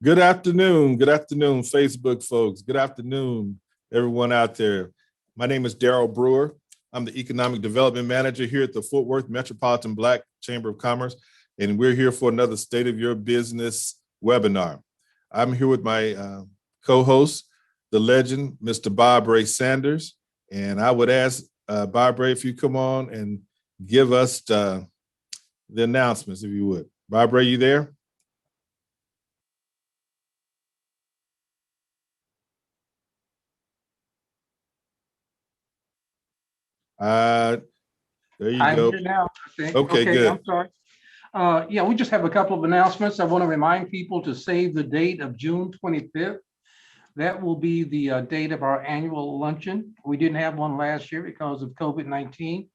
Good afternoon, Facebook folks. Good afternoon, everyone out there. My name is Daryl Brewer. I'm the Economic Development Manager here at the Fort Worth Metropolitan Black Chamber of Commerce, and we're here for another State of Your Business webinar. I'm here with my co-host, the legend, Mr. Bob Ray Sanders, and I would ask Bob Ray if you come on and give us the announcements, if you would. Bob Ray, you there? There you I'm go. here now, I think. Okay, good. I'm sorry. Yeah, we just have a couple of announcements. I want to remind people to save the date of June 25th. That will be the date of our annual luncheon. We didn't have one last year because of COVID-19.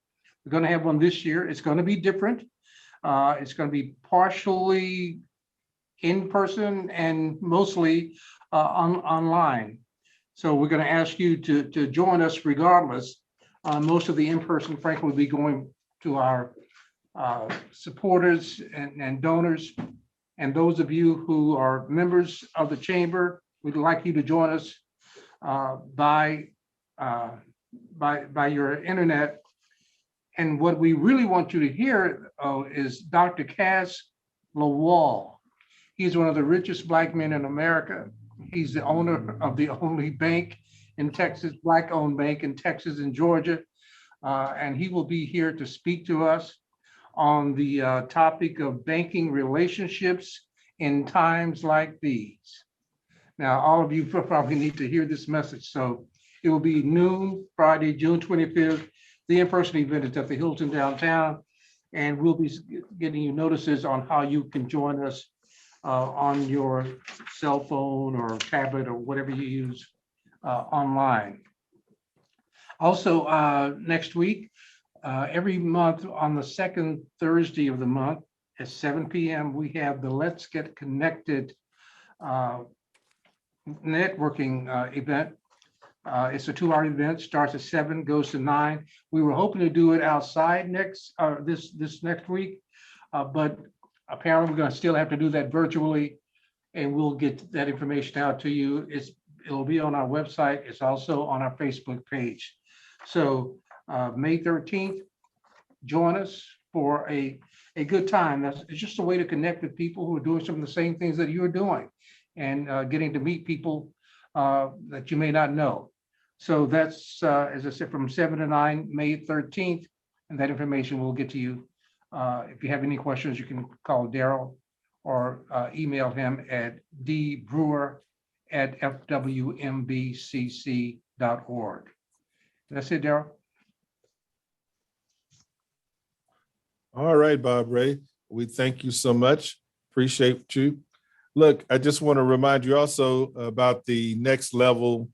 We're going to have one this year. It's going to be different. It's going to be partially in person and mostly online. So we're going to ask you to join us regardless. Most of the in-person, frankly, will be going to our supporters and donors. And those of you who are members of the chamber, we'd like you to join us by your internet. And what we really want you to hear is Dr. Cass Lawal. He's one of the richest Black men in America. He's the owner of the only bank in Texas, Black-owned bank in Texas and Georgia. And he will be here to speak to us on the topic of banking relationships in times like these. Now, all of you probably need to hear this message. So it will be noon, Friday, June 25th. The in-person event is at the Hilton downtown. And we'll be getting you notices on how you can join us on your cell phone or tablet or whatever you use online. Also, next week, every month on the second Thursday of the month at 7 p.m., we have the Let's Get Connected networking event. It's a 2-hour event, starts at 7, goes to 9. We were hoping to do it outside this next week, but apparently we're going to still have to do that virtually, and we'll get that information out to you. It'll be on our website. It's also on our Facebook page. So May 13th, join us for a good time. It's just a way to connect with people who are doing some of the same things that you're doing and getting to meet people that you may not know. So that's, as I said, from 7 to 9, May 13th, and that information will get to you. If you have any questions, you can call Daryl or email him at dbrewer@fwmbcc.org. That's it, Daryl. All right, Bob Ray. We thank you so much. Appreciate you. Look, I just want to remind you also about the Next Level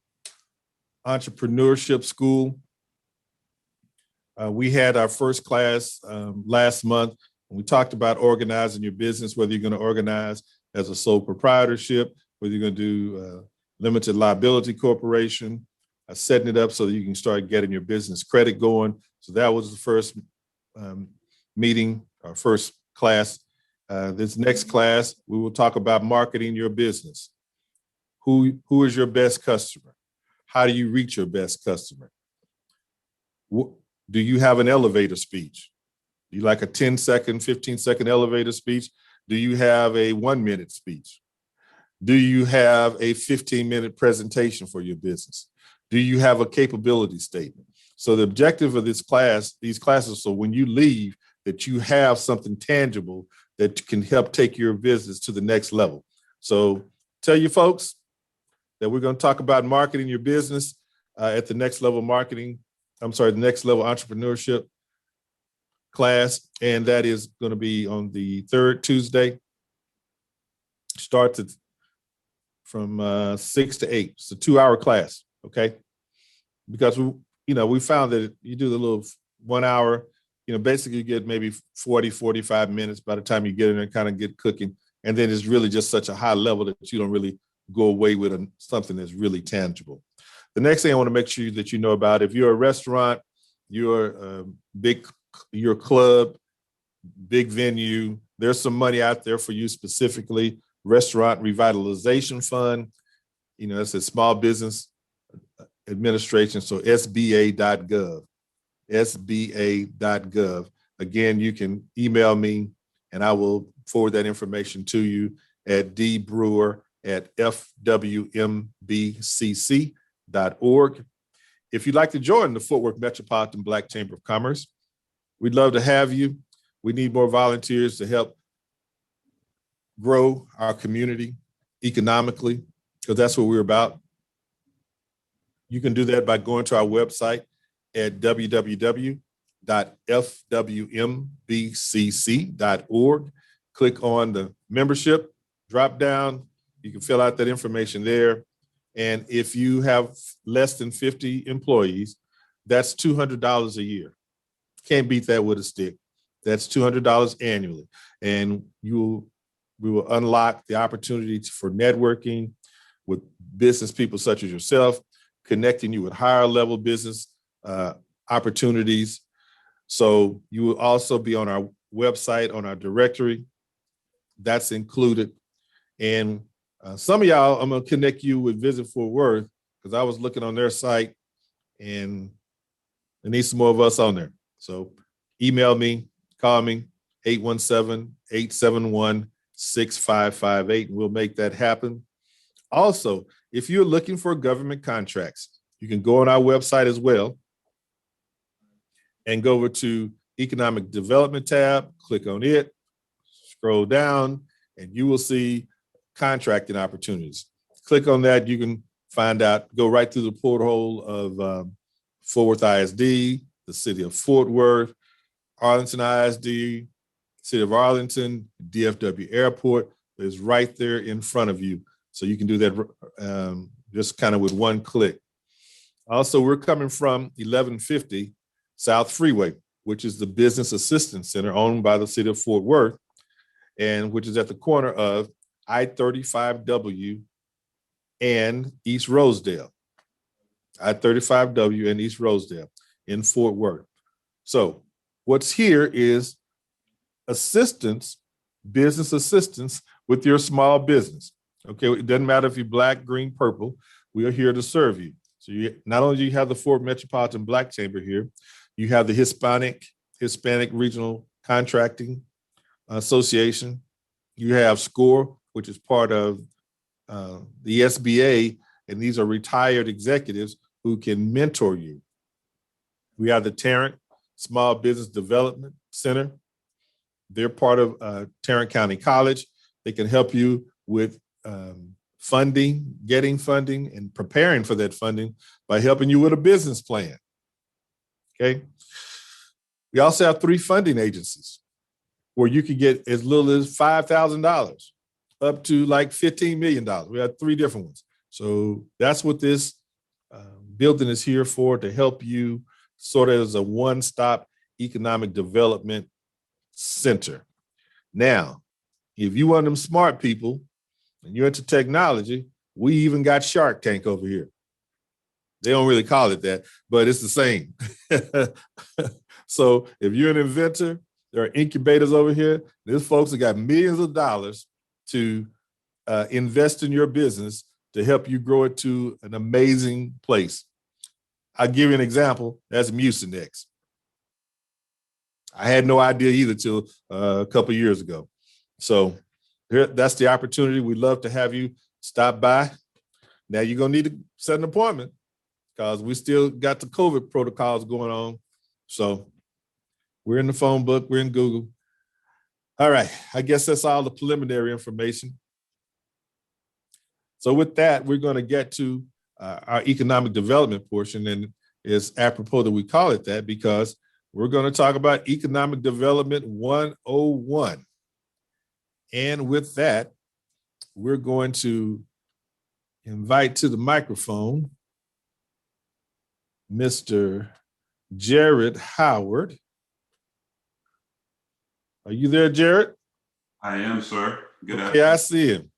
Entrepreneurship School. We had our first class last month. We talked about organizing your business, whether you're going to organize as a sole proprietorship, whether you're going to do limited liability corporation, setting it up so that you can start getting your business credit going. So that was the first meeting, our first class. This next class, we will talk about marketing your business. Who is your best customer? How do you reach your best customer? Do you have an elevator speech? Do you like a 10-second, 15-second elevator speech? Do you have a 1-minute speech? Do you have a 15-minute presentation for your business? Do you have a capability statement? So the objective of these classes, so when you leave, that you have something tangible that can help take your business to the next level. So tell your folks that we're going to talk about marketing your business at the Next Level the Next Level Entrepreneurship class. And that is going to be on the 3rd Tuesday. Starts from 6 to 8. It's a 2-hour class, okay? Because we found that you do the little 1 hour, basically you get maybe 40, 45 minutes by the time you get in there and kind of get cooking. And then it's really just such a high level that you don't really go away with something that's really tangible. The next thing I want to make sure that you know about, if you're a restaurant, you're a club, big venue, there's some money out there for you specifically Restaurant Revitalization Fund. You know, it's a Small Business Administration, so SBA.gov, SBA.gov. Again, you can email me and I will forward that information to you at dbrewer@FWMBCC.org. If you'd like to join the Fort Worth Metropolitan Black Chamber of Commerce, we'd love to have you. We need more volunteers to help grow our community economically, because that's what we're about. You can do that by going to our website at www.fwmbcc.org. Click on the membership drop down. You can fill out that information there. And if you have less than 50 employees, that's $200 a year. Can't beat that with a stick. That's $200 annually. And we will unlock the opportunity for networking with business people such as yourself, connecting you with higher level business opportunities. So you will also be on our website, on our directory. That's included. And some of y'all, I'm gonna connect you with Visit Fort Worth, because I was looking on their site and there needs some more of us on there. So email me, call me, 817-871-6558, and we'll make that happen. Also, if you're looking for government contracts, you can go on our website as well and go over to Economic Development tab, click on it, scroll down, and you will see contracting opportunities. Click on that, you can find out, go right through the porthole of Fort Worth ISD, the city of Fort Worth, Arlington ISD, city of Arlington, DFW Airport is right there in front of you. So you can do that just kind of with one click. Also, we're coming from 1150 South Freeway, which is the Business Assistance Center owned by the city of Fort Worth, and which is at the corner of I-35W and East Rosedale. I-35W and East Rosedale in Fort Worth. So what's here is assistance, business assistance with your small business. Okay, it doesn't matter if you're black, green, purple, we are here to serve you. So not only do you have the Fort Metropolitan Black Chamber here, you have the Hispanic Regional Contracting Association. You have SCORE, which is part of the SBA, and these are retired executives who can mentor you. We have the Tarrant Small Business Development Center. They're part of Tarrant County College. They can help you with funding, getting funding, and preparing for that funding by helping you with a business plan. Okay. We also have 3 funding agencies where you could get as little as $5,000 up to like $15 million. We have 3 different ones. So that's what this building is here for, to help you sort of as a one-stop economic development center. Now, if you want them smart people and you're into technology, we even got Shark Tank over here. They don't really call it that, but it's the same. So if you're an inventor, there are incubators over here. There's folks that got millions of dollars to invest in your business to help you grow it to an amazing place. I'll give you an example. That's Mucinex. I had no idea either till a couple of years ago. So that's the opportunity. We'd love to have you stop by. Now you're gonna need to set an appointment because we still got the COVID protocols going on. So we're in the phone book, we're in Google. All right, I guess that's all the preliminary information. So with that, we're gonna get to our economic development portion, and it's apropos that we call it that because we're gonna talk about Economic Development 101. And with that, we're going to invite to the microphone Mr. Jared Howard. Are you there, Jared? I am, sir. Good afternoon. Yeah, I see him.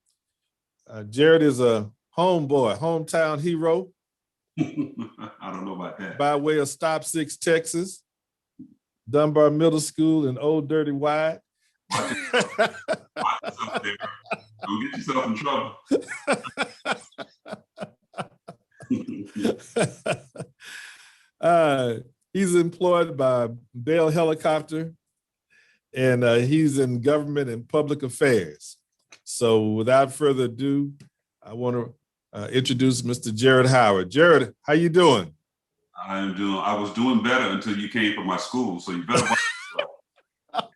Jared is a homeboy, hometown hero. I don't know about that. By way of Stop 6, Texas, Dunbar Middle School, and Old Dirty Wide. Don't get yourself in trouble. He's employed by Bell Helicopter, and he's in government and public affairs. So without further ado, I want to introduce Mr. Jared Howard. Jared, how you doing? I was doing better until you came from my school, so you better watch yourself.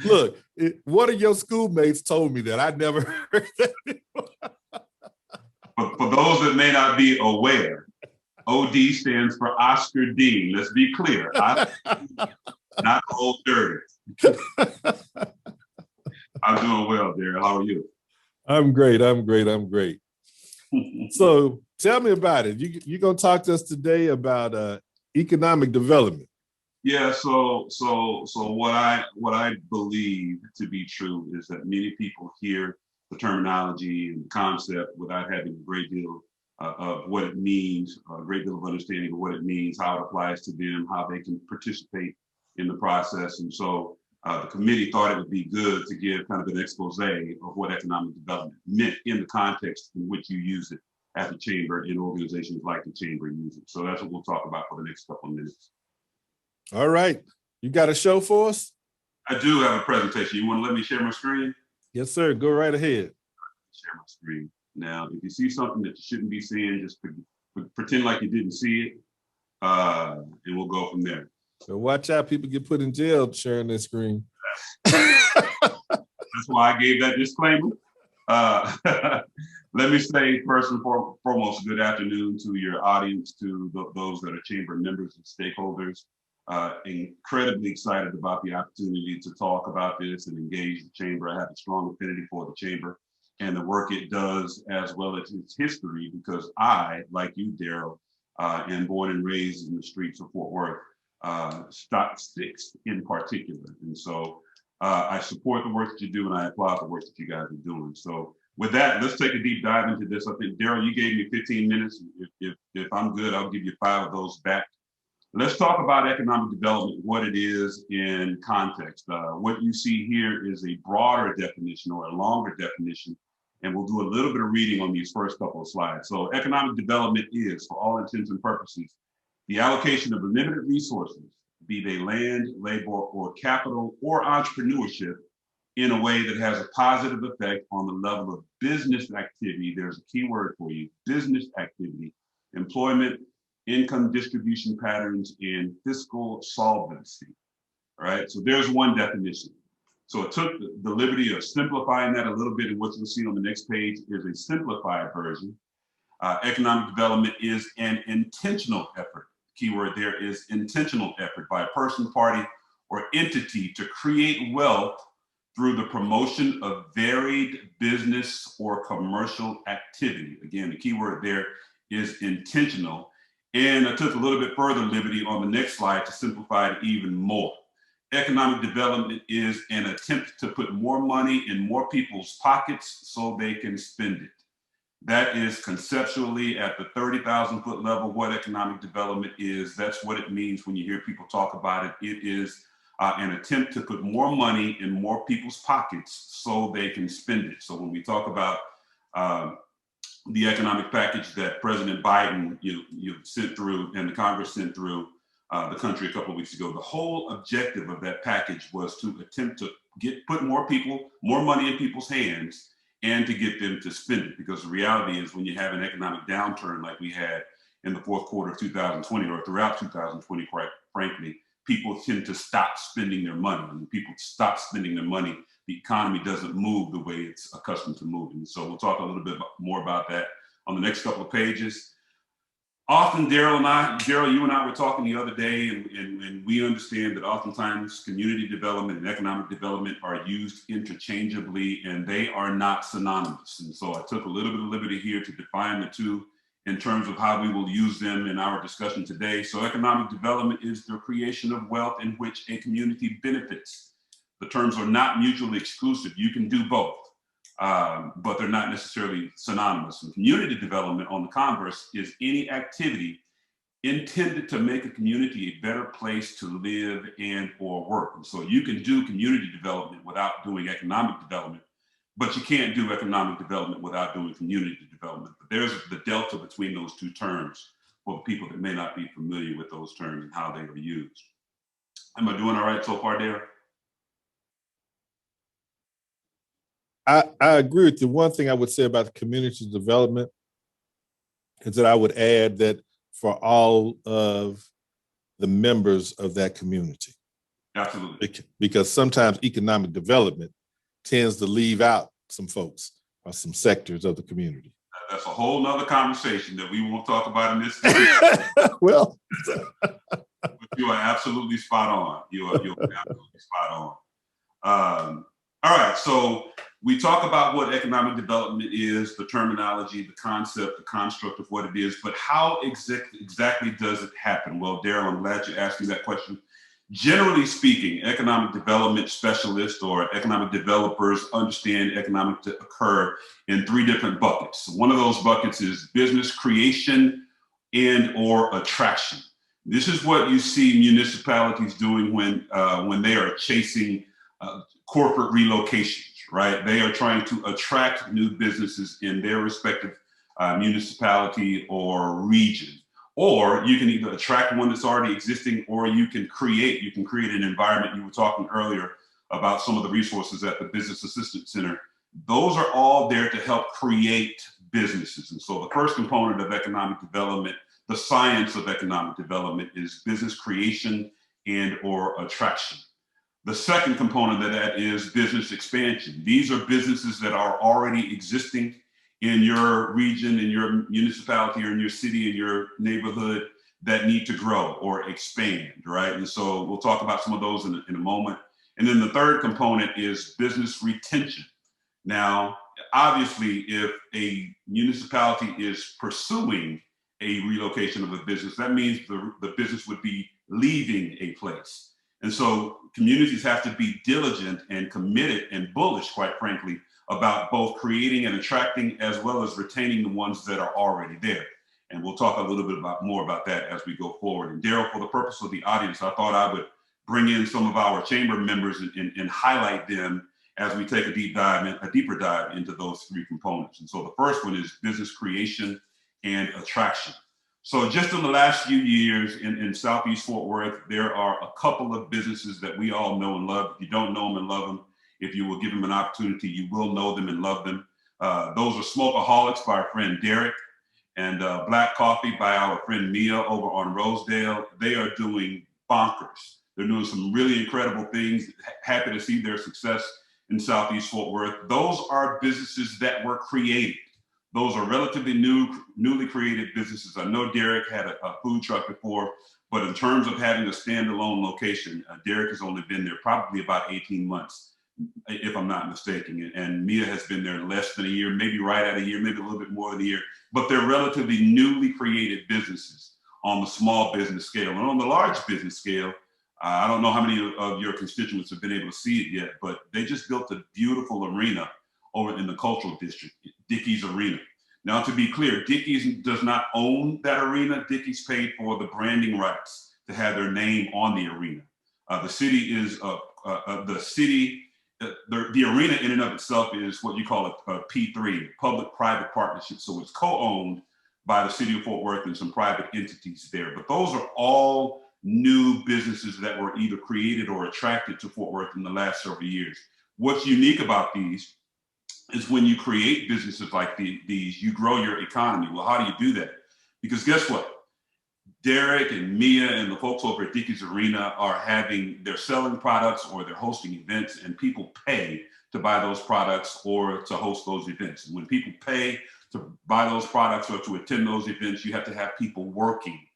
Look, one of your schoolmates told me that. I never heard that before. For those that may not be aware, OD stands for Oscar Dean. Let's be clear. Not Old Dirty. I'm doing well, Daryl. How are you? I'm great. So tell me about it. You're going to talk to us today about economic development. Yeah, so what I believe to be true is that many people hear the terminology and the concept without having a great deal of what it means, a great deal of understanding of what it means, how it applies to them, how they can participate in the process. And so the committee thought it would be good to give kind of an expose of what economic development meant in the context in which you use it at the chamber and organizations like the chamber use it. So that's what we'll talk about for the next couple of minutes. All right. You got a show for us? I do have a presentation. You want to let me share my screen? Yes, sir. Go right ahead. Share my screen. Now, if you see something that you shouldn't be seeing, just pretend like you didn't see it, and we'll go from there. So watch out, people get put in jail sharing their screen. That's why I gave that disclaimer. Let me say first and foremost, good afternoon to your audience, to those that are chamber members and stakeholders. Incredibly excited about the opportunity to talk about this and engage the chamber. I have a strong affinity for the chamber and the work it does, as well as its history, because I, like you, Daryl, am born and raised in the streets of Fort Worth, Stock 6 in particular. And so I support the work that you do, and I applaud the work that you guys are doing. So with that, let's take a deep dive into this. I think, Daryl, you gave me 15 minutes. If I'm good, I'll give you 5 of those back. Let's talk about economic development, what it is in context. What you see here is a broader definition or a longer definition, and we'll do a little bit of reading on these first couple of slides. So economic development is, for all intents and purposes, the allocation of limited resources, be they land, labor, or capital, or entrepreneurship, in a way that has a positive effect on the level of business activity. There's a key word for you: business activity, employment, income distribution patterns, and fiscal solvency. All right, so there's one definition. So it took the liberty of simplifying that a little bit, and what you'll see on the next page is a simplified version. Economic development is an intentional effort. Keyword there is intentional effort by a person, party, or entity to create wealth through the promotion of varied business or commercial activity. Again, the key word there is intentional. And I took a little bit further liberty on the next slide to simplify it even more. Economic development is an attempt to put more money in more people's pockets so they can spend it. That is conceptually at the 30,000 foot level what economic development is. That's what it means when you hear people talk about it. It is an attempt to put more money in more people's pockets so they can spend it. So when we talk about the economic package that President Biden you sent through and the Congress sent through the country a couple of weeks ago, the whole objective of that package was to attempt to put more money in people's hands and to get them to spend it. Because the reality is, when you have an economic downturn like we had in the fourth quarter of 2020 or throughout 2020, quite frankly, people tend to stop spending their money. When people stop spending their money, the economy doesn't move the way it's accustomed to moving. So we'll talk a little bit more about that on the next couple of pages. Often, Daryl, you and I were talking the other day, and we understand that oftentimes community development and economic development are used interchangeably, and they are not synonymous. And so I took a little bit of liberty here to define the two in terms of how we will use them in our discussion today. So economic development is the creation of wealth in which a community benefits. The terms are not mutually exclusive. You can do both. But they're not necessarily synonymous. And community development, on the converse, is any activity intended to make a community a better place to live and or work. And so you can do community development without doing economic development, but you can't do economic development without doing community development. But there's the delta between those two terms for the people that may not be familiar with those terms and how they are used. Am I doing all right so far, Darren? I agree with you. One thing I would say about the community development is that I would add that for all of the members of that community. Absolutely. Because sometimes economic development tends to leave out some folks or some sectors of the community. That's a whole nother conversation that we won't talk about in this. Well, but you are absolutely spot on. You're absolutely spot on. All right, so we talk about what economic development is, the terminology, the concept, the construct of what it is, but how exactly does it happen? Well, Daryl, I'm glad you asked me that question. Generally speaking, economic development specialists or economic developers understand economic to occur in three different buckets. One of those buckets is business creation and or attraction. This is what you see municipalities doing when they are chasing corporate relocations, right? They are trying to attract new businesses in their respective municipality or region. Or you can either attract one that's already existing, or you can create an environment. You were talking earlier about some of the resources at the Business Assistance Center. Those are all there to help create businesses. And so the first component of economic development, the science of economic development, is business creation and or attraction. The second component of that is business expansion. These are businesses that are already existing in your region, in your municipality, or in your city, in your neighborhood, that need to grow or expand, right? And so we'll talk about some of those in a moment. And then the third component is business retention. Now, obviously, if a municipality is pursuing a relocation of a business, that means the business would be leaving a place. And so communities have to be diligent and committed and bullish, quite frankly, about both creating and attracting as well as retaining the ones that are already there. And we'll talk a little bit more about that as we go forward. And Daryl, for the purpose of the audience, I thought I would bring in some of our chamber members and highlight them as we take a deeper dive into those three components. And so the first one is business creation and attraction. So just in the last few years in Southeast Fort Worth, there are a couple of businesses that we all know and love. If you don't know them and love them, if you will give them an opportunity, you will know them and love them. Those are Smokeaholics by our friend Derek, and Black Coffee by our friend Mia over on Rosedale. They are doing bonkers. They're doing some really incredible things. Happy to see their success in Southeast Fort Worth. Those are businesses that were created. Those are relatively newly created businesses. I know Derek had a food truck before, but in terms of having a standalone location, Derek has only been there probably about 18 months, if I'm not mistaken. And Mia has been there less than a year, maybe right at a year, maybe a little bit more than a year, but they're relatively newly created businesses on the small business scale. And on the large business scale, I don't know how many of your constituents have been able to see it yet, but they just built a beautiful arena over in the cultural district, Dickey's Arena. Now, to be clear, Dickey's does not own that arena. Dickey's paid for the branding rights to have their name on the arena. The city is the arena in and of itself is what you call a P3, public-private partnership. So it's co-owned by the city of Fort Worth and some private entities there. But those are all new businesses that were either created or attracted to Fort Worth in the last several years. What's unique about these is when you create businesses like these, you grow your economy. Well, how do you do that? Because guess what? Derek and Mia and the folks over at Dickey's Arena they're selling products or they're hosting events, and people pay to buy those products or to host those events. And when people pay to buy those products or to attend those events, you have to have people working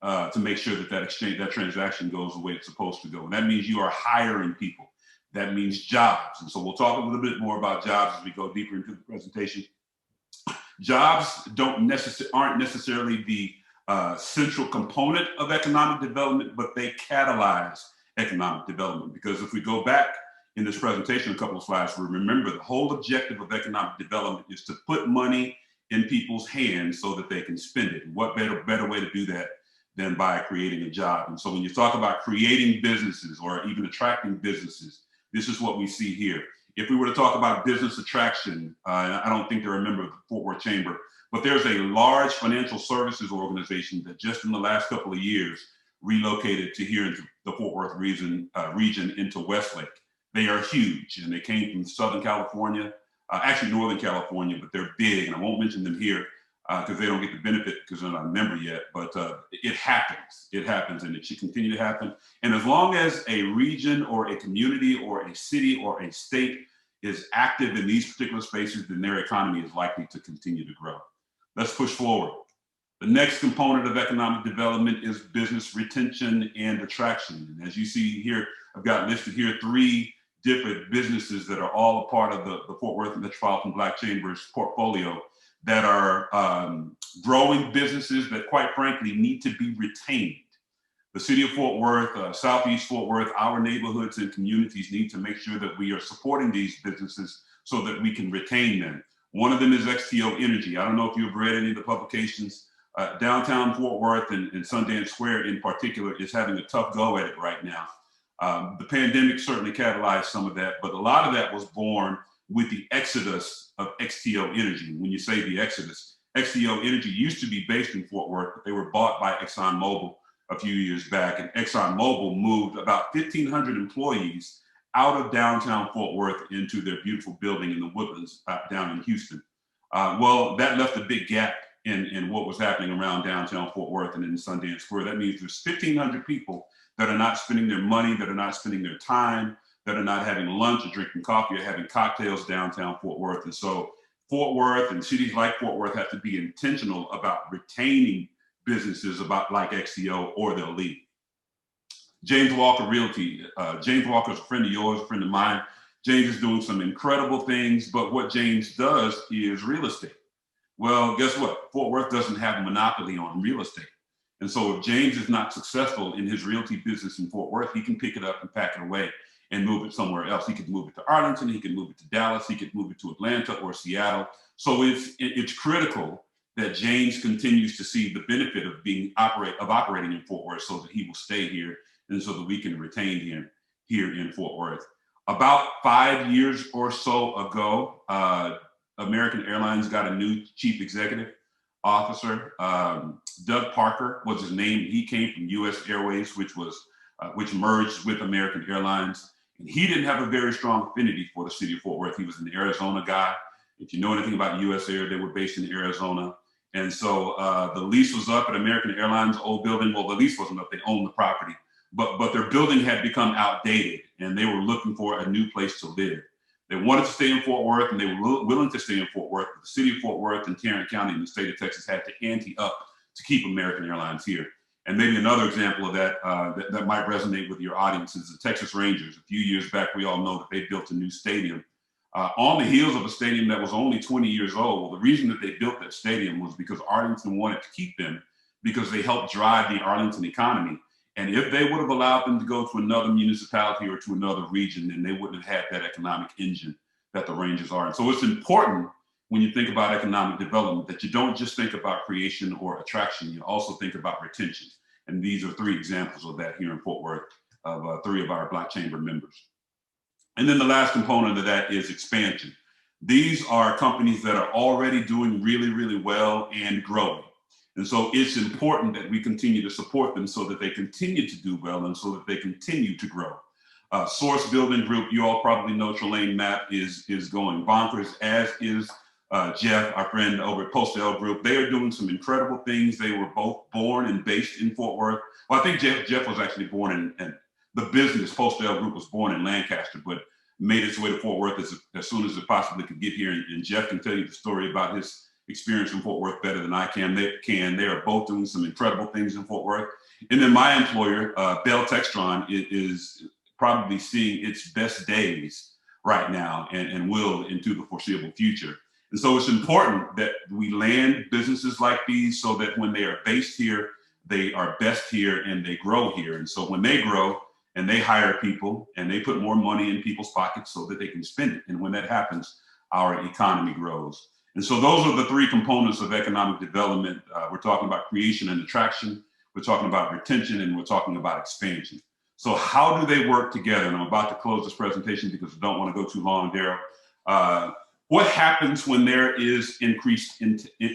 to make sure that transaction goes the way it's supposed to go. And that means you are hiring people. That means jobs. And so we'll talk a little bit more about jobs as we go deeper into the presentation. Jobs aren't necessarily the central component of economic development, but they catalyze economic development. Because if we go back in this presentation a couple of slides, we remember the whole objective of economic development is to put money in people's hands so that they can spend it. What better way to do that than by creating a job? And so when you talk about creating businesses or even attracting businesses, this is what we see here. If we were to talk about business attraction, I don't think they're a member of the Fort Worth Chamber, but there's a large financial services organization that just in the last couple of years relocated to here into the Fort Worth region into Westlake. They are huge, and they came from Southern California, actually Northern California, but they're big, and I won't mention them here because they don't get the benefit because they're not a member yet, but it happens, and it should continue to happen. And as long as a region or a community or a city or a state is active in these particular spaces, then their economy is likely to continue to grow. Let's push forward. The next component of economic development is business retention and attraction. And as you see here, I've got listed here 3 different businesses that are all a part of the Fort Worth Metropolitan Black Chamber's portfolio that are growing businesses that quite frankly need to be retained. The city of Fort Worth, Southeast Fort Worth, our neighborhoods and communities need to make sure that we are supporting these businesses so that we can retain them. One of them is XTO Energy. I don't know if you've read any of the publications. Downtown Fort Worth and Sundance Square in particular is having a tough go at it right now. The pandemic certainly catalyzed some of that, but a lot of that was born with the exodus of XTO Energy. When you say the exodus, XTO Energy used to be based in Fort Worth, but they were bought by ExxonMobil a few years back, and ExxonMobil moved about 1,500 employees out of downtown Fort Worth into their beautiful building in the Woodlands down in Houston. Well, that left a big gap in what was happening around downtown Fort Worth and in Sundance Square. That means there's 1,500 people that are not spending their money, that are not spending their time, that are not having lunch or drinking coffee or having cocktails downtown Fort Worth. And so Fort Worth and cities like Fort Worth have to be intentional about retaining businesses like XTO or they'll leave. James Walker Realty. James Walker is a friend of yours, a friend of mine. James is doing some incredible things, but what James does is real estate. Well, guess what? Fort Worth doesn't have a monopoly on real estate. And so if James is not successful in his realty business in Fort Worth, he can pick it up and pack it away and move it somewhere else. He could move it to Arlington, he could move it to Dallas, he could move it to Atlanta or Seattle. So it's critical that James continues to see the benefit of operating in Fort Worth so that he will stay here and so that we can retain him here in Fort Worth. About 5 years or so ago, American Airlines got a new chief executive officer. Doug Parker was his name. He came from US Airways, which merged with American Airlines. And he didn't have a very strong affinity for the city of Fort Worth. He was an Arizona guy. If you know anything about US Air, they were based in Arizona. And so the lease was up at American Airlines' old building. Well, the lease wasn't up, they owned the property, but their building had become outdated and they were looking for a new place to live. They wanted to stay in Fort Worth and they were willing to stay in Fort Worth, but the city of Fort Worth and Tarrant County and the state of Texas had to ante up to keep American Airlines here. And maybe another example of that that might resonate with your audience is the Texas Rangers. A few years back, we all know that they built a new stadium on the heels of a stadium that was only 20 years old. Well, the reason that they built that stadium was because Arlington wanted to keep them because they helped drive the Arlington economy. And if they would have allowed them to go to another municipality or to another region, then they wouldn't have had that economic engine that the Rangers are. And so it's important when you think about economic development that you don't just think about creation or attraction, you also think about retention. And these are 3 examples of that here in Fort Worth of 3 of our Black Chamber members. And then the last component of that is expansion. These are companies that are already doing really, really well and growing. And so it's important that we continue to support them so that they continue to do well and so that they continue to grow. Source Building Group, you all probably know Trelane Mapp is going bonkers, as is Jeff, our friend over at Postel Group. They are doing some incredible things. They were both born and based in Fort Worth. Well, I think Jeff was actually born in the business. Postel Group was born in Lancaster, but made its way to Fort Worth as soon as it possibly could get here. And Jeff can tell you the story about his experience in Fort Worth better than I can. They are both doing some incredible things in Fort Worth. And then my employer, Bell Textron, is probably seeing its best days right now and will into the foreseeable future. And so it's important that we land businesses like these so that when they are based here, they are best here and they grow here. And so when they grow and they hire people and they put more money in people's pockets so that they can spend it. And when that happens, our economy grows. And so those are the 3 components of economic development. We're talking about creation and attraction. We're talking about retention, and we're talking about expansion. So how do they work together? And I'm about to close this presentation because I don't want to go too long, Daryl. What happens when there is increased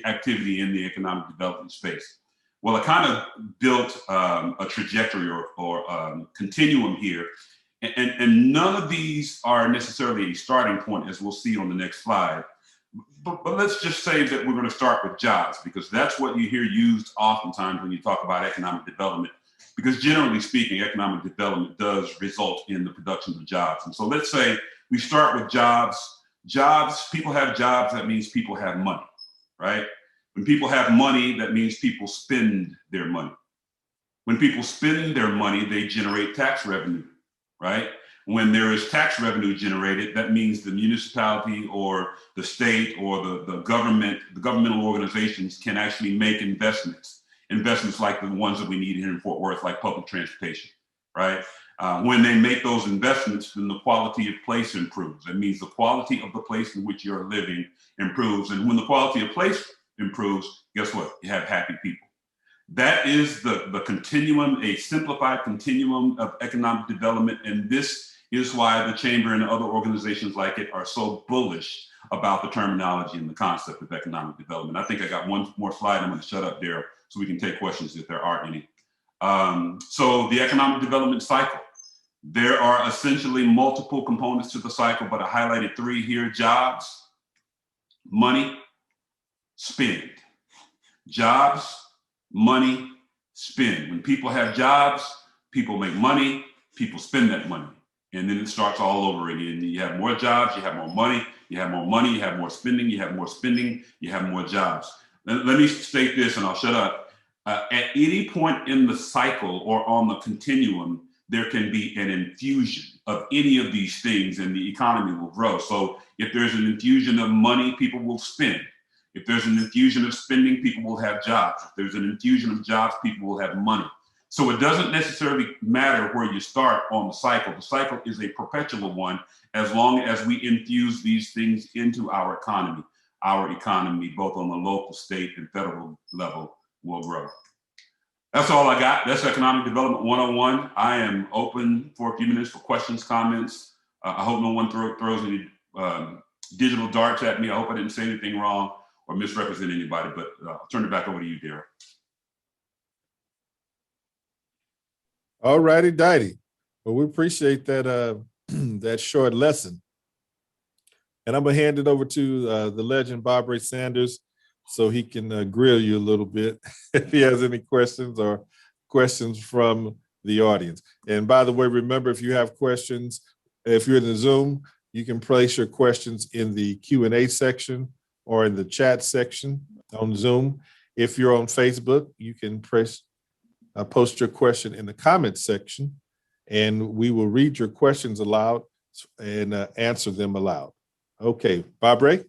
activity in the economic development space? Well, I kind of built a trajectory or continuum here. And none of these are necessarily a starting point, as we'll see on the next slide. But let's just say that we're going to start with jobs, because that's what you hear used oftentimes when you talk about economic development. Because generally speaking, economic development does result in the production of jobs. And so let's say we start with jobs. Jobs, people have jobs, that means people have money, right? When people have money, that means people spend their money. When people spend their money, they generate tax revenue, right? When there is tax revenue generated, that means the municipality or the state or the governmental organizations can actually make investments like the ones that we need here in Fort Worth, like public transportation, right? When they make those investments, then the quality of place improves. That means the quality of the place in which you're living improves. And when the quality of place improves, guess what? You have happy people. That is the continuum, a simplified continuum of economic development. And this is why the Chamber and other organizations like it are so bullish about the terminology and the concept of economic development. I think I got one more slide. I'm going to shut up there so we can take questions if there are any. So the economic development cycle, there are essentially multiple components to the cycle, but I highlighted three here: jobs, money, spend. Jobs, money, spend. When people have jobs, people make money, people spend that money. And then it starts all over again. You have more jobs, you have more money, you have more money, you have more spending, you have more spending, you have more jobs. Let me state this and I'll shut up. At any point in the cycle or on the continuum, there can be an infusion of any of these things and the economy will grow. So if there's an infusion of money, people will spend. If there's an infusion of spending, people will have jobs. If there's an infusion of jobs, people will have money. So it doesn't necessarily matter where you start on the cycle. The cycle is a perpetual one as long as we infuse these things into our economy. Our economy, both on the local, state, and federal level, will grow. That's all I got. That's Economic Development 101. I am open for a few minutes for questions, comments. I hope no one throws any digital darts at me. I hope I didn't say anything wrong or misrepresent anybody, but I'll turn it back over to you, Darryl. All righty, Dighty. Well, we appreciate that that short lesson. And I'm gonna hand it over to the legend, Bob Ray Sanders, so he can grill you a little bit if he has any questions or questions from the audience. And by the way, remember, if you have questions, if you're in the Zoom, you can place your questions in the Q&A section or in the chat section on Zoom. If you're on Facebook, you can post your question in the comments section, and we will read your questions aloud and answer them aloud. Okay, Bob Ray.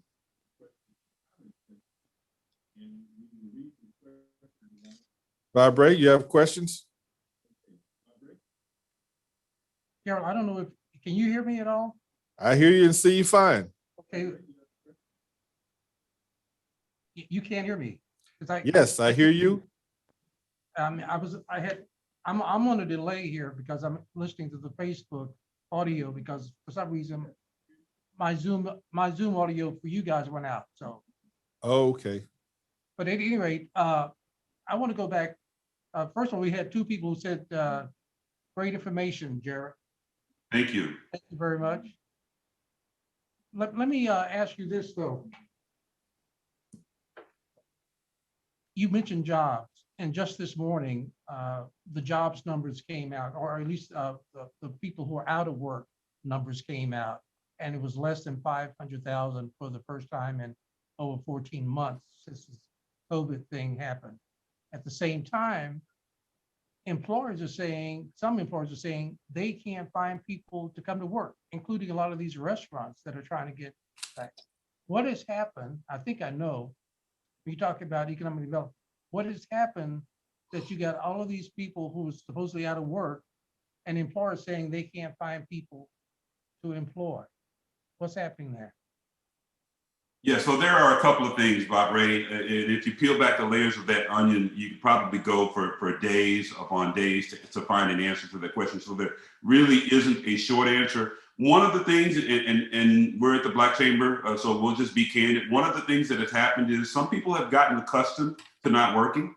Bob Ray, you have questions? Carol, I don't know if, can you hear me at all? I hear you and see you fine. Okay. You can't hear me? Yes, I hear you. I'm on a delay here because I'm listening to the Facebook audio because for some reason my Zoom audio for you guys went out. So. Okay. But at any rate, I want to go back. First of all, we had two people who said great information, Jared. Thank you. Thank you very much. Let me ask you this though. You mentioned jobs, and just this morning, the jobs numbers came out, or at least the people who are out of work numbers came out, and it was less than 500,000 for the first time in over 14 months since this COVID thing happened. At the same time, some employers are saying they can't find people to come to work, including a lot of these restaurants that are trying to get back. What has happened? I think I know. When you talk about economic development, what has happened that you got all of these people who are supposedly out of work and employers saying they can't find people to employ? What's happening there? Yeah, so there are a couple of things, Bob Ray. And if you peel back the layers of that onion, you could probably go for days upon days to find an answer to that question. So there really isn't a short answer. One of the things, and we're at the Black Chamber, so we'll just be candid. One of the things that has happened is some people have gotten accustomed to not working,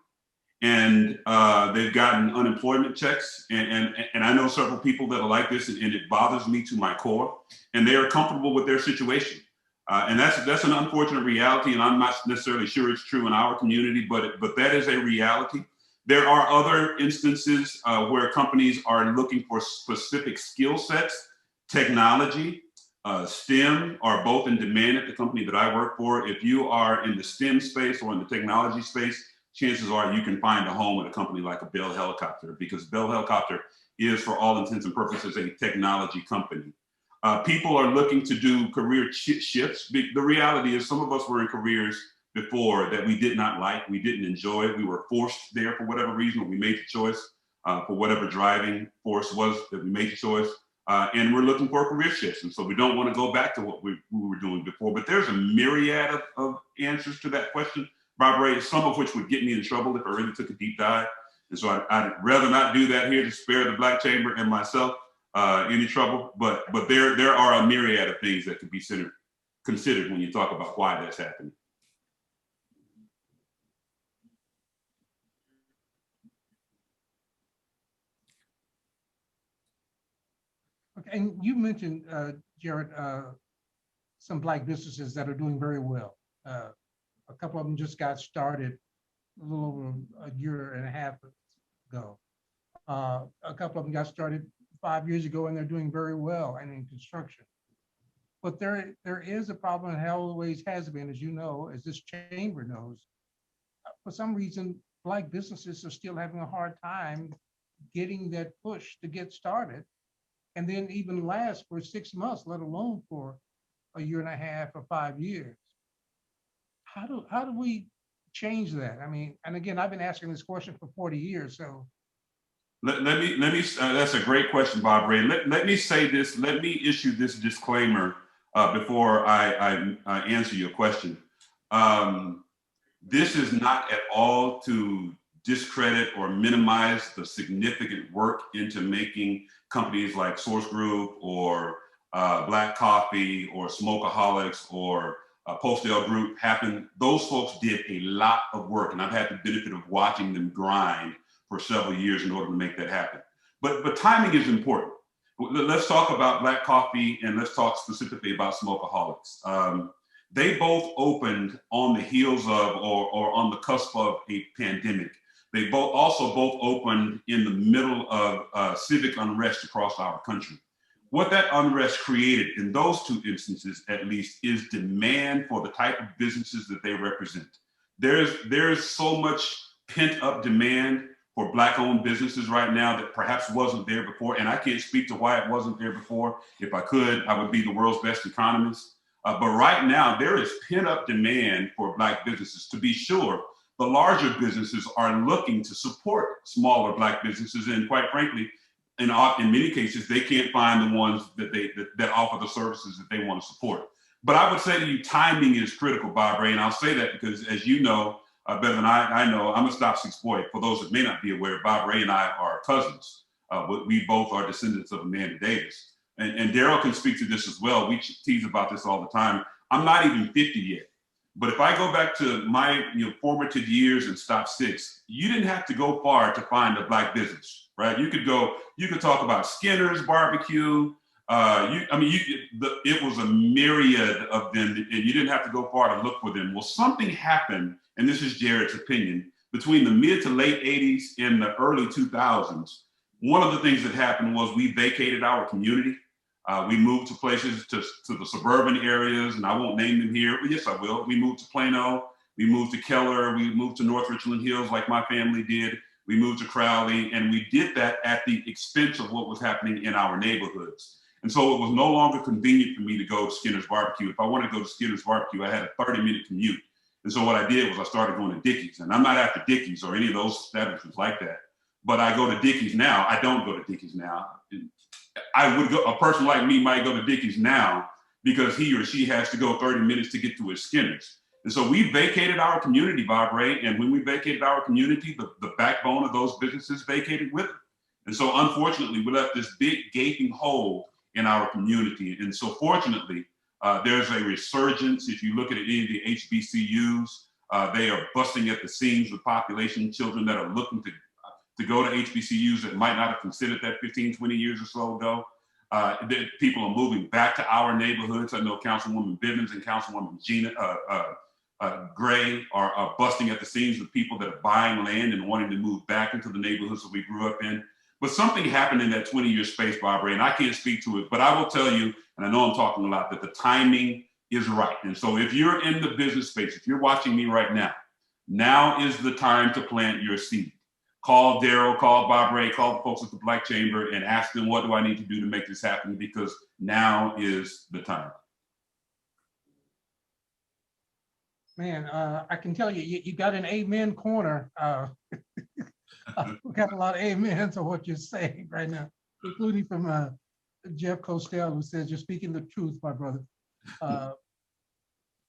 and they've gotten unemployment checks. And I know several people that are like this, and it bothers me to my core, and they are comfortable with their situation. And that's an unfortunate reality, and I'm not necessarily sure it's true in our community, but that is a reality. There are other instances where companies are looking for specific skill sets. Technology, STEM are both in demand at the company that I work for. If you are in the STEM space or in the technology space, chances are you can find a home at a company like a Bell Helicopter, because Bell Helicopter is, for all intents and purposes, a technology company. People are looking to do career shifts. The reality is some of us were in careers before that we did not like, we didn't enjoy, we were forced there for whatever reason, we made the choice, for whatever driving force was that we made the choice. And we're looking for career shifts. And so we don't want to go back to what we were doing before. But there's a myriad of answers to that question, Bob Ray, some of which would get me in trouble if I really took a deep dive. And so I'd rather not do that here to spare the Black Chamber and myself any trouble. But there are a myriad of things that could be considered when you talk about why that's happening. Okay, and you mentioned, Jared, some Black businesses that are doing very well. A couple of them just got started a little over a year and a half ago. A couple of them got started 5 years ago, and they're doing very well and in construction. But there is a problem, and always has been, as you know, as this chamber knows. For some reason, Black businesses are still having a hard time getting that push to get started, and then even last for 6 months, let alone for a year and a half or 5 years. How do we change that? I mean, and again, I've been asking this question for 40 years, so. Let me that's a great question, Bob Ray. Let me say this, let me issue this disclaimer before I answer your question. This is not at all to discredit or minimize the significant work into making companies like Source Group or Black Coffee or Smokeaholics or Postdale Group happen. Those folks did a lot of work, and I've had the benefit of watching them grind for several years in order to make that happen. But timing is important. Let's talk about Black Coffee, and let's talk specifically about Smokeaholics. They both opened on the heels of or on the cusp of a pandemic. They also both opened in the middle of civic unrest across our country. What that unrest created in those two instances, at least, is demand for the type of businesses that they represent. There's so much pent up demand for Black-owned businesses right now that perhaps wasn't there before. And I can't speak to why it wasn't there before. If I could, I would be the world's best economist. But right now, there is pent up demand for Black businesses. To be sure, the larger businesses are looking to support smaller Black businesses. And quite frankly, in many cases, they can't find the ones that offer the services that they want to support. But I would say to you, timing is critical, Bob Ray. And I'll say that because, as you know, better than I know, I'm a Stop Six boy. For those that may not be aware, Bob Ray and I are cousins. We both are descendants of Amanda Davis. And Daryl can speak to this as well. We tease about this all the time. I'm not even 50 yet. But if I go back to my formative years in Stop Six, you didn't have to go far to find a Black business, right? You could talk about Skinner's Barbecue. It was a myriad of them, and you didn't have to go far to look for them. Well, something happened, and this is Jared's opinion, between the mid to late 80s and the early 2000s. One of the things that happened was we vacated our community. We moved to places, to the suburban areas, and I won't name them here, but yes, I will. We moved to Plano, we moved to Keller, we moved to North Richland Hills like my family did. We moved to Crowley, and we did that at the expense of what was happening in our neighborhoods. And so it was no longer convenient for me to go to Skinner's Barbecue. If I wanted to go to Skinner's Barbecue, I had a 30-minute commute. And so what I did was I started going to Dickey's, and I'm not after Dickey's or any of those establishments like that, but I go to Dickey's now. I don't go to Dickey's now. I would go, a person like me might go to Dickey's now because he or she has to go 30 minutes to get to his Skinner's. And so we vacated our community, Bob Ray, and when we vacated our community, the backbone of those businesses vacated with it. And so unfortunately, we left this big gaping hole in our community. And so fortunately, there's a resurgence. If you look at any of the HBCUs, they are busting at the seams with population children that are looking to go to HBCUs that might not have considered that 15, 20 years or so ago. People are moving back to our neighborhoods. I know Councilwoman Bivens and Councilwoman Gina Gray are busting at the seams with people that are buying land and wanting to move back into the neighborhoods that we grew up in. But something happened in that 20-year space, Barbara, and I can't speak to it, but I will tell you, and I know I'm talking a lot, that the timing is right. And so if you're in the business space, if you're watching me right now, now is the time to plant your seed. Call Daryl, call Bob Ray, call the folks at the Black Chamber and ask them, what do I need to do to make this happen? Because now is the time. Man, I can tell you, you got an amen corner. We got a lot of amens on what you're saying right now, including from Jeff Costell, who says, you're speaking the truth, my brother.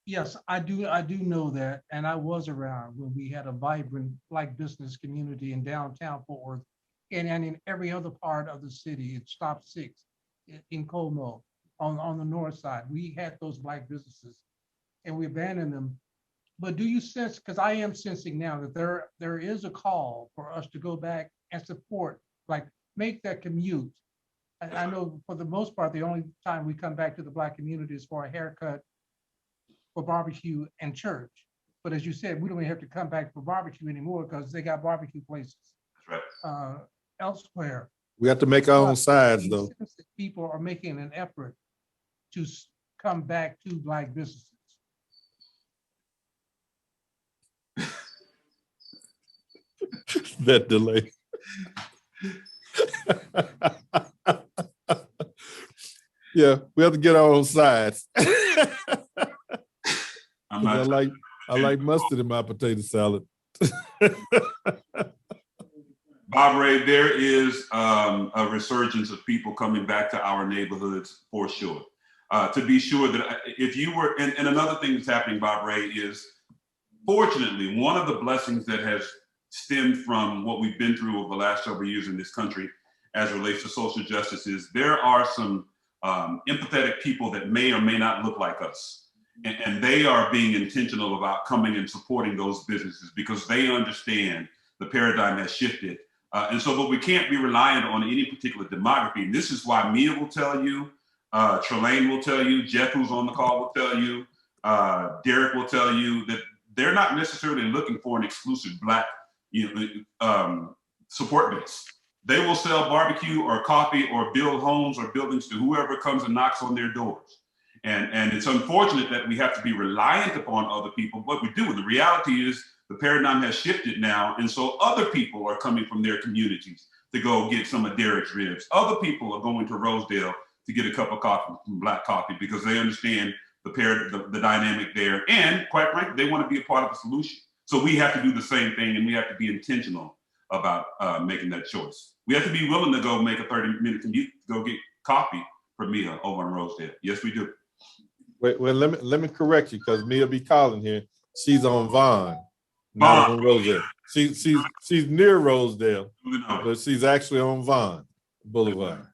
Yes, I do know that. And I was around when we had a vibrant Black business community in downtown Fort Worth and in every other part of the city. It stopped 6 in Como on the north side. We had those Black businesses and we abandoned them. But do you sense, because I am sensing now that there is a call for us to go back and support, like make that commute. I know for the most part, the only time we come back to the Black community is for a haircut, for barbecue and church. But as you said, we don't even have to come back for barbecue anymore because they got barbecue places elsewhere. We have to make our own sides though. People are making an effort to come back to Black businesses. That delay. Yeah, we have to get our own sides. I like mustard in my potato salad. Bob Ray, there is a resurgence of people coming back to our neighborhoods for sure. To be sure that if you were, and another thing that's happening, Bob Ray, is fortunately, one of the blessings that has stemmed from what we've been through over the last several years in this country as it relates to social justice is there are some empathetic people that may or may not look like us. And they are being intentional about coming and supporting those businesses because they understand the paradigm has shifted. But we can't be reliant on any particular demography. And this is why Mia will tell you, Trelane will tell you, Jeff, who's on the call, will tell you, Derek will tell you that they're not necessarily looking for an exclusive Black support base. They will sell barbecue or coffee or build homes or buildings to whoever comes and knocks on their doors. And it's unfortunate that we have to be reliant upon other people, but we do. And the reality is the paradigm has shifted now. And so other people are coming from their communities to go get some of Derek's ribs. Other people are going to Rosedale to get a cup of coffee, some Black coffee, because they understand the dynamic there. And quite frankly, they want to be a part of the solution. So we have to do the same thing, and we have to be intentional about making that choice. We have to be willing to go make a 30-minute commute to go get coffee for Mia over in Rosedale. Yes, we do. Wait, let me correct you because Mia be calling here. She's on Vaughn, not on Rosedale. She's near Rosedale, but she's actually on Vaughn Boulevard.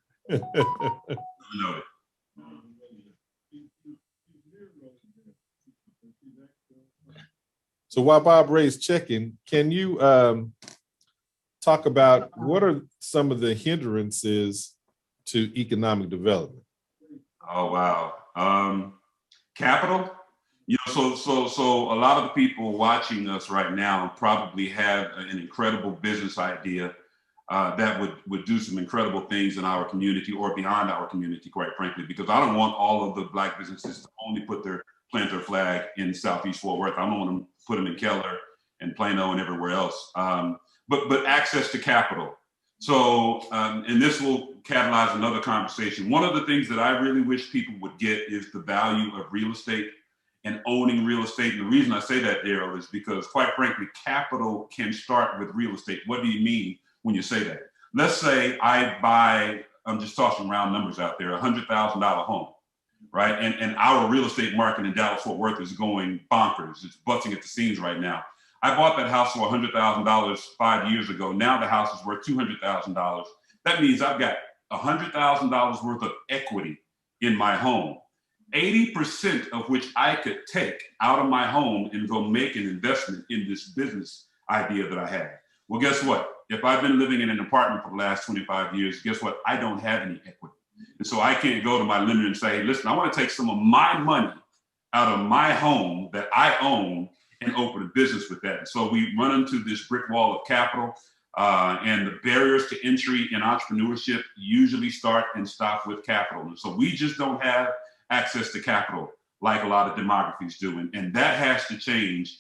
So while Bob Ray's checking, can you talk about what are some of the hindrances to economic development? Oh, wow. Capital, so a lot of the people watching us right now probably have an incredible business idea that would do some incredible things in our community or beyond our community, quite frankly, because I don't want all of the Black businesses to only plant their flag in Southeast Fort Worth. I don't want to put them in Keller and Plano and everywhere else. But access to capital. So, and this will catalyze another conversation. One of the things that I really wish people would get is the value of real estate and owning real estate. And the reason I say that, Daryl, is because quite frankly, capital can start with real estate. What do you mean when you say that? Let's say I buy, I'm just tossing round numbers out there, $100,000 home. right? And our real estate market in Dallas-Fort Worth is going bonkers. It's busting at the seams right now. I bought that house for $100,000 5 years ago. Now the house is worth $200,000. That means I've got $100,000 worth of equity in my home, 80% of which I could take out of my home and go make an investment in this business idea that I had. Well, guess what? If I've been living in an apartment for the last 25 years, guess what? I don't have any equity. And so I can't go to my lender and say, hey, listen, I want to take some of my money out of my home that I own and open a business with that. And so we run into this brick wall of capital, and the barriers to entry in entrepreneurship usually start and stop with capital. And so we just don't have access to capital like a lot of demographies do. And that has to change.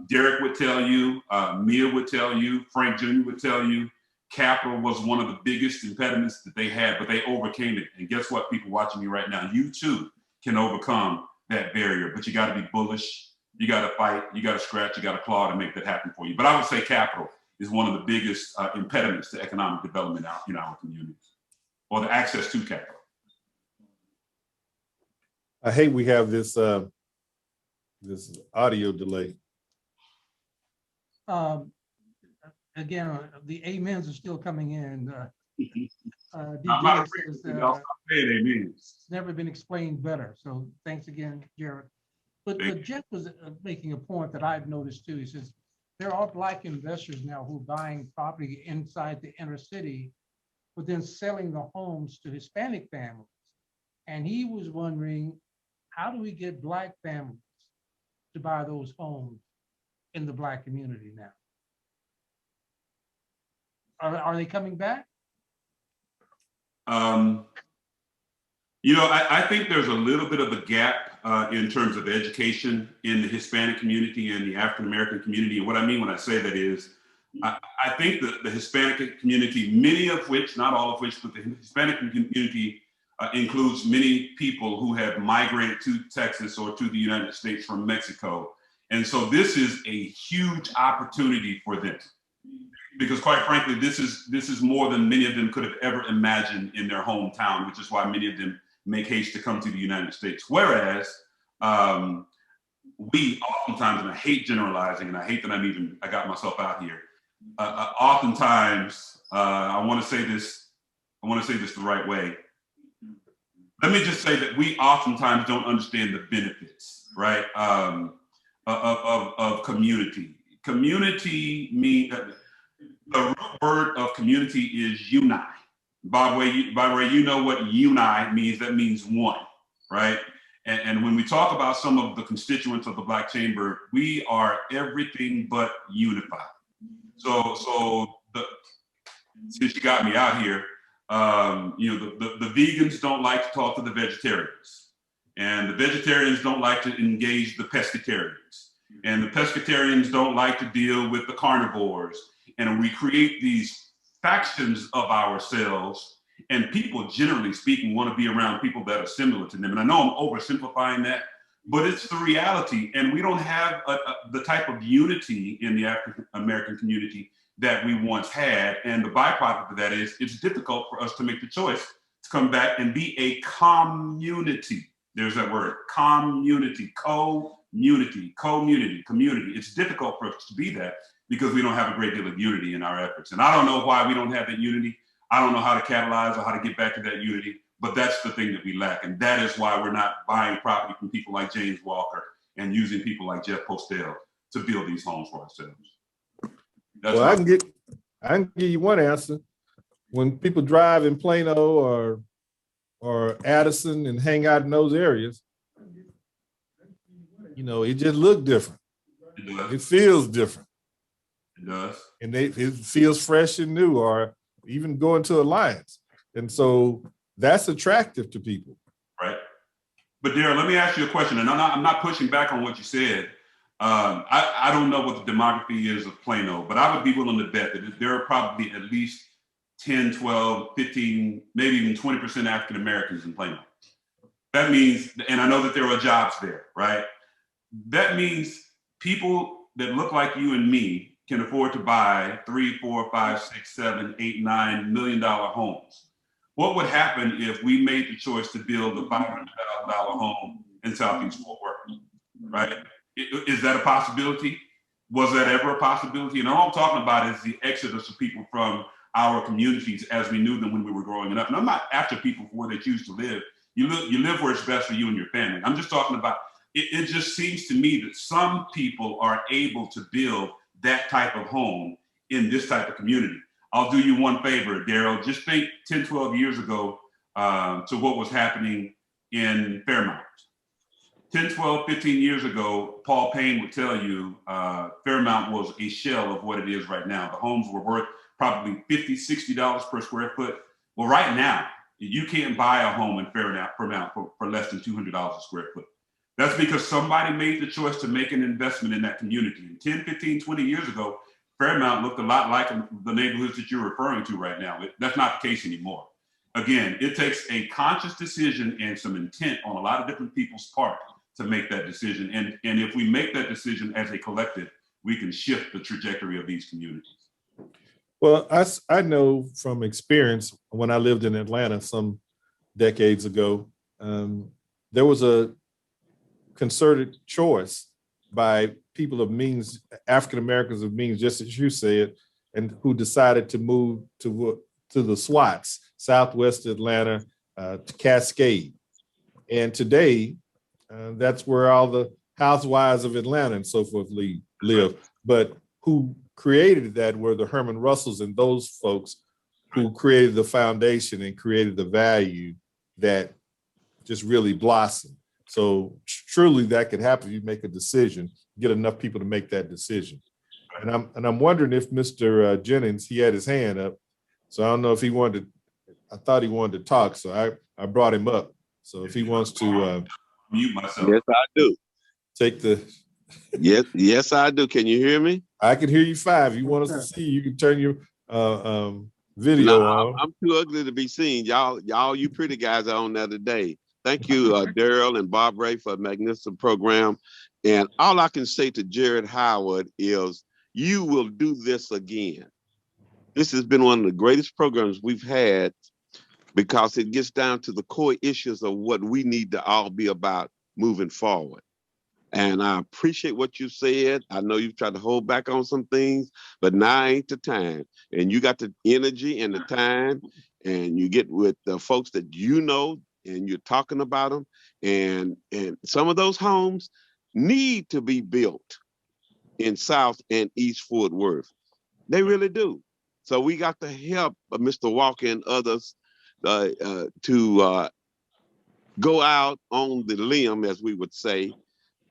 Derek would tell you, Mia would tell you, Frank Jr. would tell you, capital was one of the biggest impediments that they had, but they overcame it. And guess what, people watching me right now, you too can overcome that barrier, but you got to be bullish. You got to fight, you got to scratch, you got to claw to make that happen for you. But I would say capital is one of the biggest impediments to economic development out in our community, or the access to capital. I hate we have this this audio delay. Again, the amens are still coming in. I'm not DJ says, amen. it's never been explained better. So thanks again, Jared. But Jeff was making a point that I've noticed too. He says, there are Black investors now who are buying property inside the inner city, but then selling the homes to Hispanic families. And he was wondering, how do we get Black families to buy those homes in the Black community now? Are they coming back? You know, I think there's a little bit of a gap in terms of education in the Hispanic community and the African-American community. And what I mean when I say that is, I think that the Hispanic community, many of which, not all of which, but the Hispanic community includes many people who have migrated to Texas or to the United States from Mexico. And so this is a huge opportunity for them. Because quite frankly, this is more than many of them could have ever imagined in their hometown, which is why many of them make haste to come to the United States. Whereas we oftentimes, and I hate generalizing, and I hate that I got myself out here. Oftentimes, I want to say this the right way. Let me just say that we oftentimes don't understand the benefits, right, of community. Community means, the root word of community is unite. By the way, you know what unite means. That means one, right? And when we talk about some of the constituents of the Black Chamber, we are everything but unified. So since you got me out here, you know, the vegans don't like to talk to the vegetarians, and the vegetarians don't like to engage the pescatarians, and the pescatarians don't like to deal with the carnivores. And we create these factions of ourselves, and people, generally speaking, want to be around people that are similar to them. And I know I'm oversimplifying that, but it's the reality. And we don't have the type of unity in the African American community that we once had. And the byproduct of that is it's difficult for us to make the choice to come back and be a community. There's that word, community, community. It's difficult for us to be that, because we don't have a great deal of unity in our efforts. And I don't know why we don't have that unity. I don't know how to catalyze or how to get back to that unity, but that's the thing that we lack. And that is why we're not buying property from people like James Walker and using people like Jeff Postel to build these homes for ourselves. Well, I can give you one answer. When people drive in Plano or Addison and hang out in those areas, you know, it just looks different. It feels different. It does. And it feels fresh and new, or even going to Alliance. And so that's attractive to people. Right. But Darryl, let me ask you a question. And I'm not pushing back on what you said. I don't know what the demography is of Plano, but I would be willing to bet that there are probably at least 10, 12, 15, maybe even 20% African Americans in Plano. That means, and I know that there are jobs there, right? That means people that look like you and me can afford to buy $3, $4, $5, $6, $7, $8, $9 million homes. What would happen if we made the choice to build a $500,000 home in Southeast Fort Worth, right? Is that a possibility? Was that ever a possibility? And all I'm talking about is the exodus of people from our communities as we knew them when we were growing up. And I'm not after people for where they choose to live. You live where it's best for you and your family. I'm just talking about, it just seems to me that some people are able to build that type of home in this type of community. I'll do you one favor, Daryl. Just think 10, 12 years ago to what was happening in Fairmount. 10, 12, 15 years ago, Paul Payne would tell you Fairmount was a shell of what it is right now. The homes were worth probably $50, $60 per square foot. Well, right now, you can't buy a home in Fairmount for less than $200 a square foot. That's because somebody made the choice to make an investment in that community. And 10, 15, 20 years ago, Fairmount looked a lot like the neighborhoods that you're referring to right now. That's not the case anymore. Again, it takes a conscious decision and some intent on a lot of different people's part to make that decision. And if we make that decision as a collective, we can shift the trajectory of these communities. Well, I know from experience when I lived in Atlanta some decades ago, there was a concerted choice by people of means, African Americans of means, just as you said, and who decided to move to the SWATs, Southwest Atlanta, to Cascade. And today, that's where all the housewives of Atlanta and so forth live. But who created that were the Herman Russells and those folks who created the foundation and created the value that just really blossomed. So truly that could happen if you make a decision, get enough people to make that decision. And I'm wondering if Mr. Jennings, he had his hand up. So I don't know if he wanted to, I thought he wanted to talk. So I brought him up. So if he wants to mute myself. Yes, I do. Take the Yes, I do. Can you hear me? I can hear you fine. If you want us to see you can turn your video on. I'm too ugly to be seen. Y'all, you pretty guys are on there today. Thank you, Daryl and Bob Ray, for a magnificent program. And all I can say to Jared Howard is, you will do this again. This has been one of the greatest programs we've had because it gets down to the core issues of what we need to all be about moving forward. And I appreciate what you said. I know you've tried to hold back on some things, but now ain't the time. And you got the energy and the time, and you get with the folks that you know, and you're talking about them. And some of those homes need to be built in South and East Fort Worth. They really do. So we got to help Mr. Walker and others to go out on the limb, as we would say,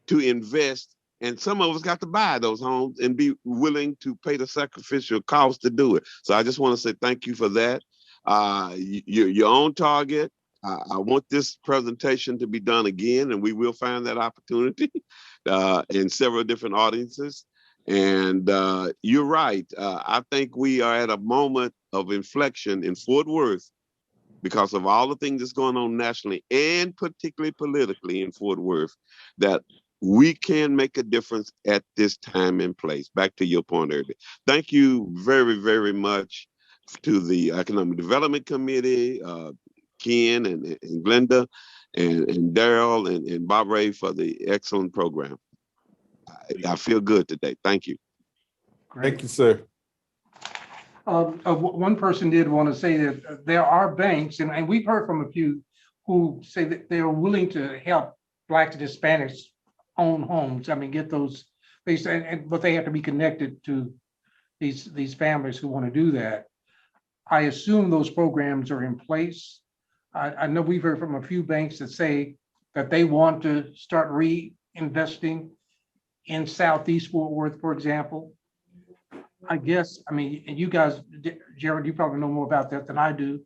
to invest. And some of us got to buy those homes and be willing to pay the sacrificial cost to do it. So I just want to say thank you for that. You're on target. I want this presentation to be done again, and we will find that opportunity in several different audiences. And you're right. I think we are at a moment of inflection in Fort Worth because of all the things that's going on nationally and particularly politically in Fort Worth, that we can make a difference at this time and place. Back to your point earlier. Thank you very, very much to the Economic Development Committee, Ken and Glenda and Daryl and Bob Ray for the excellent program. I feel good today. Thank you. Great. Thank you, sir. One person did want to say that there are banks, and we've heard from a few who say that they are willing to help Blacks and Hispanics own homes. I mean, get those, but they have to be connected to these families who want to do that. I assume those programs are in place. I know we've heard from a few banks that say that they want to start reinvesting in Southeast Fort Worth, for example. I guess, I mean, and you guys, Jared, you probably know more about that than I do.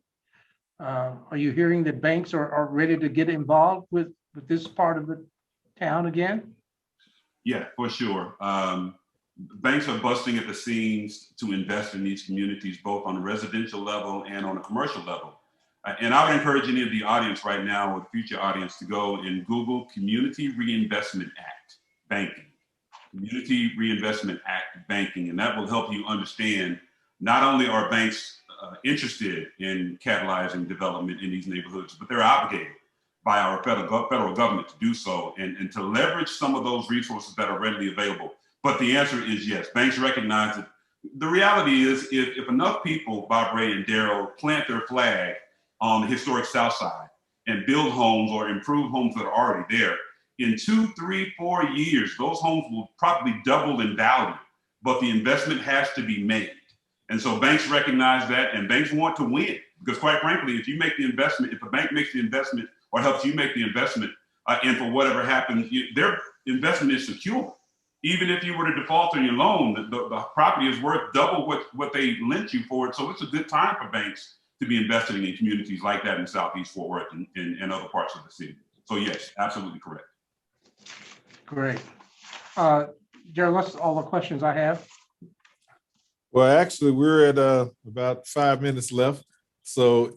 Are you hearing that banks are ready to get involved with this part of the town again? Yeah, for sure. Banks are busting at the seams to invest in these communities, both on a residential level and on a commercial level. And I would encourage any of the audience right now or the future audience to go and Google Community Reinvestment Act Banking. Community Reinvestment Act Banking, and that will help you understand not only are banks interested in catalyzing development in these neighborhoods, but they're obligated by our federal government to do so and to leverage some of those resources that are readily available. But the answer is yes. Banks recognize it. The reality is if enough people, Bob Ray and Daryl, plant their flag on the historic South Side and build homes or improve homes that are already there, in 2, 3, 4 years, those homes will probably double in value, but the investment has to be made. And so banks recognize that, and banks want to win, because quite frankly, if you make the investment, if a bank makes the investment or helps you make the investment, and for whatever happens, their investment is secure. Even if you were to default on your loan, the property is worth double what they lent you for it. So it's a good time for banks to be investing in communities like that in Southeast Fort Worth and other parts of the city. So yes, absolutely correct. Great. Jared, that's all the questions I have. Well, actually, we're at about 5 minutes left. So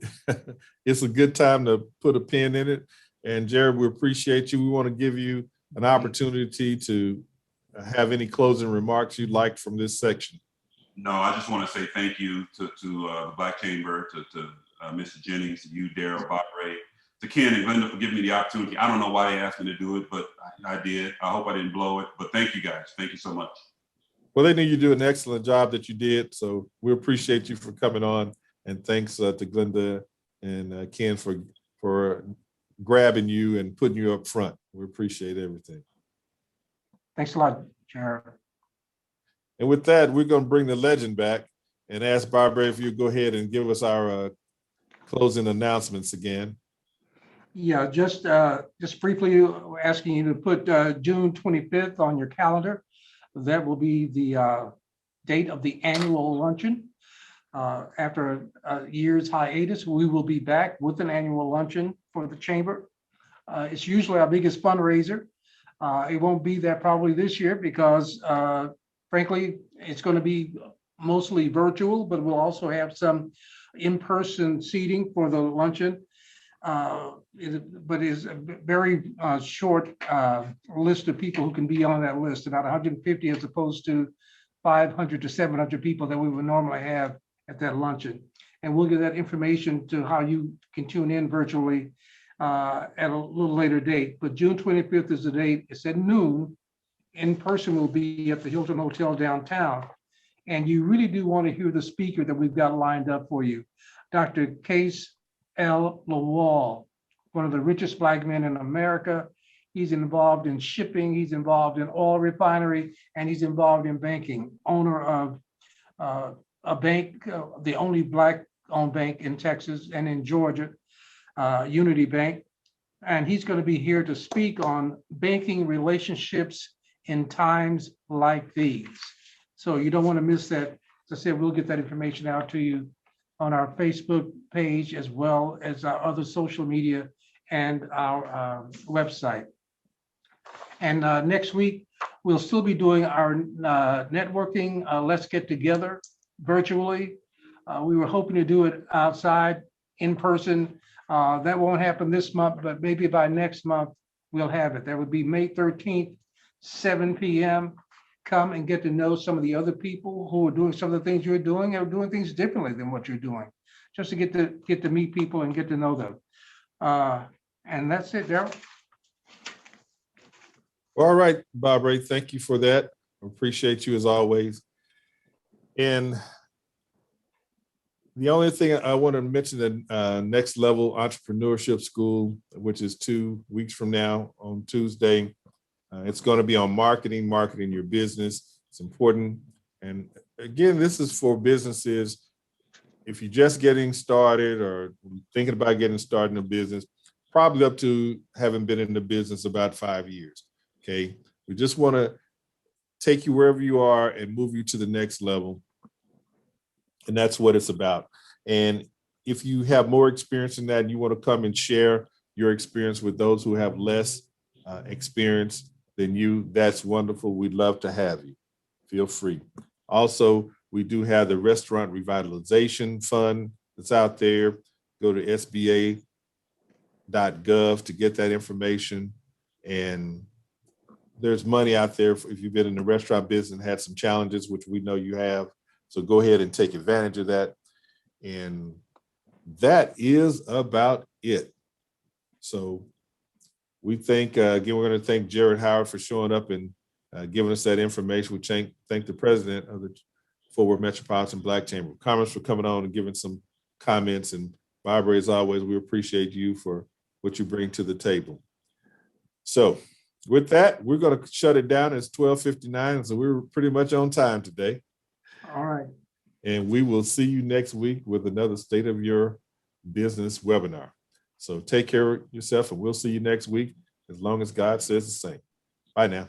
it's a good time to put a pin in it. And Jared, we appreciate you. We want to give you an opportunity to have any closing remarks you'd like from this section. No, I just want to say thank you to the Black Chamber, to Mr. Jennings, to you, Daryl, Bob Ray, to Ken and Glenda for giving me the opportunity. I don't know why they asked me to do it, but I did. I hope I didn't blow it, but thank you guys. Thank you so much. Well, they knew you do an excellent job that you did. So we appreciate you for coming on. And thanks to Glenda and Ken for grabbing you and putting you up front. We appreciate everything. Thanks a lot, Jared. And with that, we're going to bring the legend back and ask Barbara if you go ahead and give us our closing announcements again. Yeah, just briefly asking you to put June 25th on your calendar. That will be the date of the annual luncheon. After a year's hiatus, we will be back with an annual luncheon for the chamber. It's usually our biggest fundraiser. It won't be that probably this year because frankly, it's going to be mostly virtual, but we'll also have some in-person seating for the luncheon. But it's a very short list of people who can be on that list, about 150 as opposed to 500 to 700 people that we would normally have at that luncheon. And we'll get that information to how you can tune in virtually at a little later date. But June 25th is the date. It's at noon. In person will be at the Hilton Hotel downtown. And you really do want to hear the speaker that we've got lined up for you. Dr. Case L. Lawal, one of the richest Black men in America. He's involved in shipping, he's involved in oil refinery, and he's involved in banking. Owner of a bank, the only Black-owned bank in Texas and in Georgia, Unity Bank. And he's going to be here to speak on banking relationships in times like these. So you don't want to miss that. As I said, we'll get that information out to you on our Facebook page, as well as our other social media and our website. And next week, we'll still be doing our networking, Let's Get Together virtually. We were hoping to do it outside in person. That won't happen this month, but maybe by next month, we'll have it. That would be May 13th, 7 p.m. Come and get to know some of the other people who are doing some of the things you're doing and are doing things differently than what you're doing, just to get to meet people and get to know them. And that's it, Daryl. All right, Bob Ray, thank you for that. Appreciate you as always. And the only thing I want to mention, the Next Level Entrepreneurship School, which is 2 weeks from now on Tuesday. It's going to be on marketing your business. It's important. And again, this is for businesses. If you're just getting started or thinking about getting started in a business, probably up to having been in the business about 5 years. Okay. We just want to take you wherever you are and move you to the next level. And that's what it's about. And if you have more experience in that and you want to come and share your experience with those who have less experience than you, that's wonderful. We'd love to have you. Feel free. Also, we do have the Restaurant Revitalization Fund that's out there. Go to sba.gov to get that information. And there's money out there if you've been in the restaurant business and had some challenges, which we know you have. So go ahead and take advantage of that. And that is about it. So we thank, again, we're going to thank Jared Howard for showing up and giving us that information. We thank the president of the Fort Worth Metropolitan Black Chamber of Commerce for coming on and giving some comments. And Barbara, as always, we appreciate you for what you bring to the table. So with that, we're going to shut it down. It's 12:59, so we're pretty much on time today. All right. And we will see you next week with another State of Your Business webinar. So take care of yourself, and we'll see you next week, as long as God says the same. Bye now.